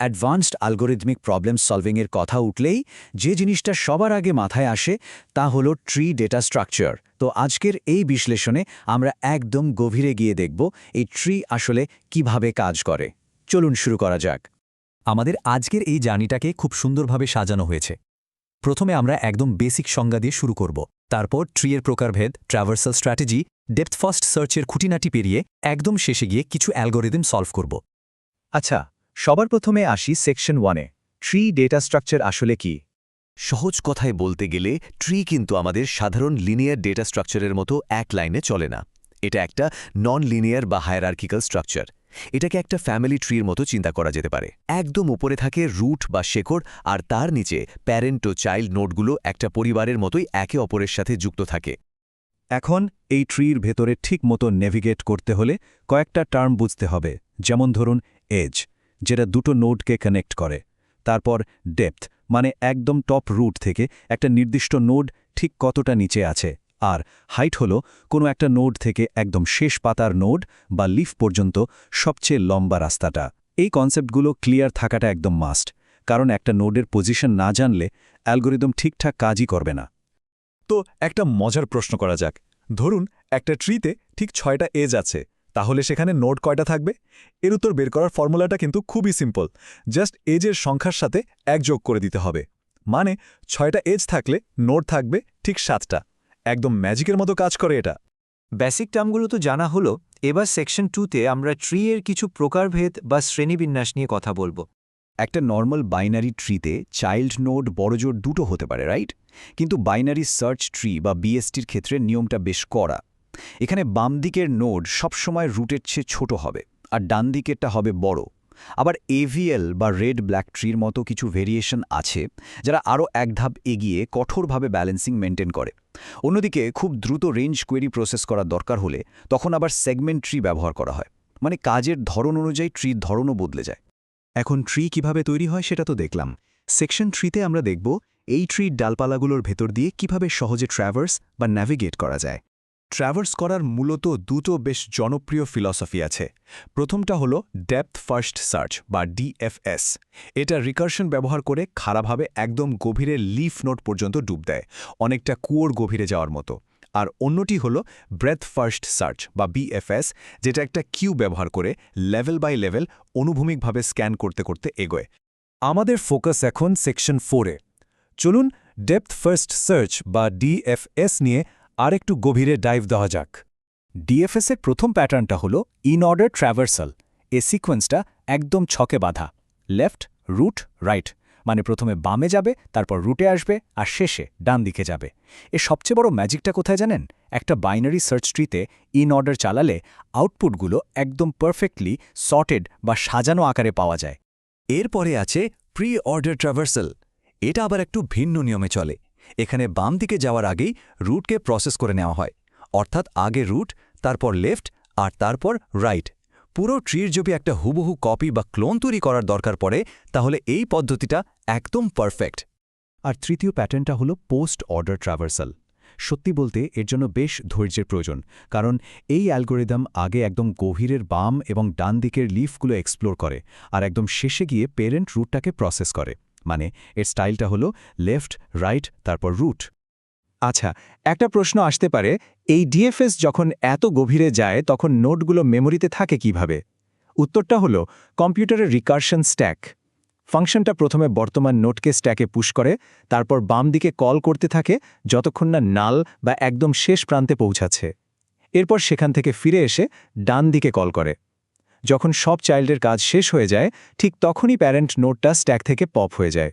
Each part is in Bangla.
অ্যাডভান্সড অ্যালগরিদমিক প্রবলেম সলভিংয়ের কথা উঠলেই যে জিনিসটা সবার আগে মাথায় আসে তা হলো ট্রি ডেটা স্ট্রাকচার। তো আজকের এই বিশ্লেষণে আমরা একদম গভীরে গিয়ে দেখব এই ট্রি আসলে কিভাবে কাজ করে। চলুন শুরু করা যাক। আমাদের আজকের এই জার্নিটাকে খুব সুন্দরভাবে সাজানো হয়েছে। প্রথমে আমরা একদম বেসিক সংজ্ঞা দিয়ে শুরু করব, তারপর ট্রিয়ের প্রকারভেদ, ট্র্যাভার্সাল স্ট্র্যাটেজি, ডেপথ ফার্স্ট সার্চের খুঁটিনাটি পেরিয়ে একদম শেষে গিয়ে কিছু অ্যালগরিদম সলভ করব। আচ্ছা, সবার প্রথমে আসি সেকশন 1-এ। ট্রি ডেটা স্ট্রাকচার আসলে কি? সহজ কথায় বলতে গেলে ট্রি কিন্তু আমাদের সাধারণ লিনিয়ার ডেটা স্ট্রাকচারের মতো এক লাইনে চলে না। এটা একটা নন লিনিয়ার বা হায়ারার্কিক্যাল স্ট্রাকচার। এটাকে একটা ফ্যামিলি ট্রির মতো চিন্তা করা যেতে পারে। একদম উপরে থাকে রুট বা শেকড়, আর তার নিচে প্যারেন্ট ও চাইল্ড নোডগুলো একটা পরিবারের মতোই একে অপরের সাথে যুক্ত থাকে। এখন এই ট্রির ভেতরে ঠিক মতো নেভিগেট করতে হলে কয়েকটা টার্ম বুঝতে হবে। যেমন ধরুন এজ, যেটা দুটো নোডকে কানেক্ট করে। তারপর ডেপথ, মানে একদম টপ রুট থেকে একটা নির্দিষ্ট নোড ঠিক কতটা নিচে আছে। আর হাইট হলো কোনো একটা নোড থেকে একদম শেষ পাতার নোড বা লিফ পর্যন্ত সবচেয়ে লম্বা রাস্তাটা। এই কনসেপ্টগুলো ক্লিয়ার থাকাটা একদম মাস্ট, কারণ একটা নোডের পজিশন না জানলে অ্যালগরিদম ঠিকঠাক কাজই করবে না। তো একটা মজার প্রশ্ন করা যাক। ধরুন একটা ট্রিতে ঠিক 6টা এজ আছে, তাহলে সেখানে নোড কয়টা থাকবে? এর উত্তর বের করার ফর্মুলাটা কিন্তু খুবই সিম্পল। জাস্ট এজের সংখ্যার সাথে 1 যোগ করে দিতে হবে। মানে 6টা এজ থাকলে নোড থাকবে ঠিক 7টা। একদম ম্যাজিকের মতো কাজ করে এটা। বেসিক টার্মগুলো তো জানা হলো। এবার সেকশন 2-তে আমরা ট্রি এর কিছু প্রকারভেদ বা শ্রেণীবিন্যাস নিয়ে কথা বলবো। একটা নর্মাল বাইনারি ট্রিতে চাইল্ড নোড বড়জোর দুটো হতে পারে, রাইট? কিন্তু বাইনারি সার্চ ট্রি বা বিএসটির ক্ষেত্রে নিয়মটা বেশ কড়া। এখানে বাম দিকের নোড সবসময় রুটের চেয়ে ছোট হবে, আর ডান দিকেরটা হবে বড়। আবার এভিএল বা রেড ব্ল্যাক ট্রির মতো কিছু ভেরিয়েশন আছে, যারা আরও এক ধাপ এগিয়ে কঠোরভাবে ব্যালেন্সিং মেনটেন করে। অন্যদিকে খুব দ্রুত রেঞ্জ কোয়েরি প্রসেস করার দরকার হলে তখন আবার সেগমেন্ট ট্রি ব্যবহার করা হয়। মানে কাজের ধরন অনুযায়ী ট্রির ধরনও বদলে যায়। এখন ট্রি কিভাবে তৈরি হয় সেটা তো দেখলাম। সেকশন 3-তে আমরা দেখব এই ট্রির ডালপালাগুলোর ভেতর দিয়ে কিভাবে সহজে ট্র্যাভার্স বা ন্যাভিগেট করা যায়। ট্র্যাভার্স করার মূলত দুটো বেশ জনপ্রিয় ফিলসফি আছে। প্রথমটা হলো ডেপথ ফার্স্ট সার্চ বা ডিএফএস। এটা রিকারশন ব্যবহার করে খাড়াভাবে একদম গভীরে লিফ নোড পর্যন্ত ডুব দেয়, অনেকটা কুয়োর গভীরে যাওয়ার মতো। আর অন্যটি হলো ব্রেথ ফার্স্ট সার্চ বা বিএফএস, যেটা একটা কিউ ব্যবহার করে লেভেল বাই লেভেল অনুভূমিকভাবে স্ক্যান করতে করতে এগোয়। আমাদের ফোকাস এখন সেকশন 4-এ। চলুন ডেপথ ফার্স্ট সার্চ বা ডিএফএস নিয়ে আরেকটু গভীরে ডাইভ দেওয়া যাক। ডিএফএসের প্রথম প্যাটার্নটা হলো ইন অর্ডার ট্র্যাভার্সাল। এ সিকোয়েন্সটা একদম ছকে বাঁধা, লেফট রুট রাইট, মানে প্রথমে বামে যাবে, তারপর রুটে আসবে, আর শেষে ডান দিকে যাবে। এর সবচেয়ে বড় ম্যাজিকটা কোথায় জানেন? একটা বাইনারি সার্চ ট্রিতে ইন অর্ডার চালালে আউটপুটগুলো একদম পারফেক্টলি সর্টেড বা সাজানো আকারে পাওয়া যায়। এরপরে আছে প্রি অর্ডার ট্র্যাভার্সাল। এটা আবার একটু ভিন্ন নিয়মে চলে। এখানে বাম দিকে যাওয়ার আগেই রুটকে প্রসেস করে নেওয়া হয়, অর্থাৎ আগে রুট, তারপর লেফট, আর তারপর রাইট। পুরো ট্রির যদি একটা হুবহু কপি বা ক্লোন তৈরি করার দরকার পড়ে, তাহলে এই পদ্ধতিটা একদম পারফেক্ট। আর তৃতীয় প্যাটার্নটা হলো পোস্ট অর্ডার ট্র্যাভার্সাল। সত্যি বলতে এর জন্য বেশ ধৈর্যের প্রয়োজন, কারণ এই অ্যালগোরিদম আগে একদম গভীরের বাম এবং ডান দিকের লিফগুলো এক্সপ্লোর করে, আর একদম শেষে গিয়ে পেরেন্ট রুটটাকে প্রসেস করে। মানে এর স্টাইলটা হলো লেফট রাইট তারপর রুট। আচ্ছা, একটা প্রশ্ন আসতে পারে, এই ডিএফএস যখন এত গভীরে যায় তখন নোডগুলো মেমোরিতে থাকে কিভাবে? উত্তরটা হলো কম্পিউটারের রিকারশন স্ট্যাক। ফাংশনটা প্রথমে বর্তমান নোডকে স্ট্যাকে পুশ করে, তারপর বাম দিকে কল করতে থাকে যতক্ষণ না নাল বা একদম শেষ প্রান্তে পৌঁছাচ্ছে। এরপর সেখান থেকে ফিরে এসে ডান দিকে কল করে। যখন সব চাইল্ডের কাজ শেষ হয়ে যায়, ঠিক তখনই প্যারেন্ট নোডটা স্ট্যাক থেকে পপ হয়ে যায়।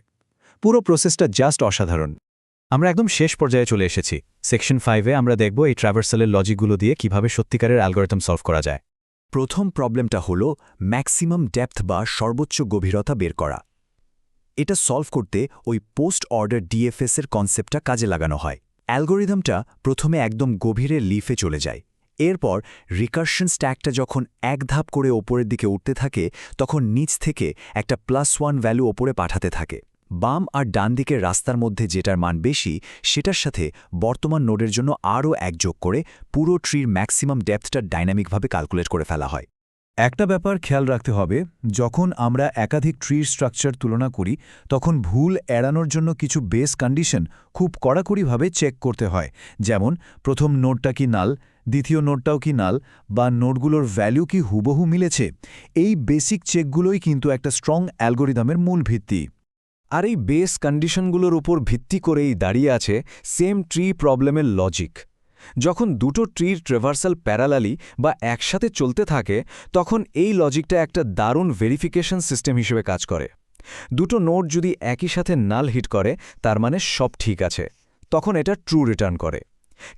পুরো প্রসেসটা জাস্ট অসাধারণ। আমরা একদম শেষ পর্যায়ে চলে এসেছি। সেকশন 5-এ আমরা দেখব এই ট্র্যাভার্সালের লজিকগুলো দিয়ে কিভাবে সত্যিকারের অ্যালগরিদম সলভ করা যায়। প্রথম প্রবলেমটা হলো ম্যাক্সিমাম ডেপথ বা সর্বোচ্চ গভীরতা বের করা। এটা সলভ করতে ওই পোস্ট অর্ডার ডিএফএস-এর কনসেপ্টটা কাজে লাগানো হয়। অ্যালগরিদমটা প্রথমে একদম গভীরে লিফে চলে যায়। এরপর রিকারশন স্ট্যাকটা যখন এক ধাপ করে ওপরের দিকে উঠতে থাকে, তখন নিচ থেকে একটা +1 ভ্যালু ওপরে পাঠাতে থাকে। বাম আর ডান দিকের রাস্তার মধ্যে যেটার মান বেশি, সেটার সাথে বর্তমান নোডের জন্য আরও 1 যোগ করে পুরো ট্রির ম্যাক্সিমাম ডেপথটা ডাইনামিকভাবে ক্যালকুলেট করে ফেলা হয়। একটা ব্যাপার খেয়াল রাখতে হবে, যখন আমরা একাধিক ট্রির স্ট্রাকচার তুলনা করি তখন ভুল এড়ানোর জন্য কিছু বেস কন্ডিশন খুব কড়াকড়িভাবে চেক করতে হয়, যেমন প্রথম নোডটা কি নাল, দ্বিতীয় নোডটাও কি নাল, বা নোডগুলোর ভ্যালু কি হুবহু মিলেছে। এই বেসিক চেকগুলোই কিন্তু একটা স্ট্রং অ্যালগোরিদমের মূল ভিত্তি। আর এই বেস কন্ডিশনগুলোর উপর ভিত্তি করেই দাঁড়িয়ে আছে সেম ট্রি প্রবলেমের লজিক। যখন দুটো ট্রির ট্রেভার্সাল প্যারালালি বা একসাথে চলতে থাকে তখন এই লজিকটা একটা দারুণ ভেরিফিকেশন সিস্টেম হিসেবে কাজ করে। দুটো নোড যদি একই সাথে নাল হিট করে তার মানে সব ঠিক আছে, তখন এটা ট্রু রিটার্ন করে।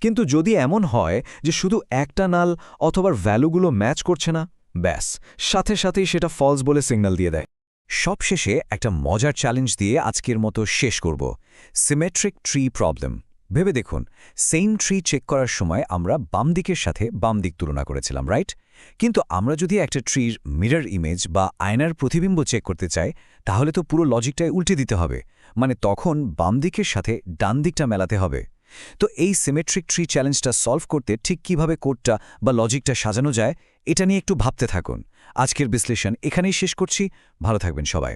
কিন্তু যদি এমন হয় যে শুধু একটা নাল অথবা ভ্যালুগুলো ম্যাচ করছে না, ব্যাস সাথে সাথেই সেটা ফলস বলে সিগন্যাল দিয়ে দেয়। সবশেষে একটা মজার চ্যালেঞ্জ দিয়ে আজকের মতো শেষ করব, সিমেট্রিক ট্রি প্রবলেম। ভেবে দেখুন, সেম ট্রি চেক করার সময় আমরা বাম দিকের সাথে বাম দিক তুলনা করেছিলাম, রাইট? কিন্তু আমরা যদি একটা ট্রির মিরর ইমেজ বা আয়নার প্রতিবিম্ব চেক করতে চাই তাহলে তো পুরো লজিকটাই উল্টে দিতে হবে, মানে তখন বাম দিকের সাথে ডান দিকটা মেলাতে হবে। তো এই সিমেট্রিক ট্রি চ্যালেঞ্জটা সলভ করতে ঠিক কিভাবে কোডটা বা লজিকটা সাজানো যায় এটা নিয়ে একটু ভাবতে থাকুন। আজকের বিশ্লেষণ এখানেই শেষ করছি। ভালো থাকবেন সবাই।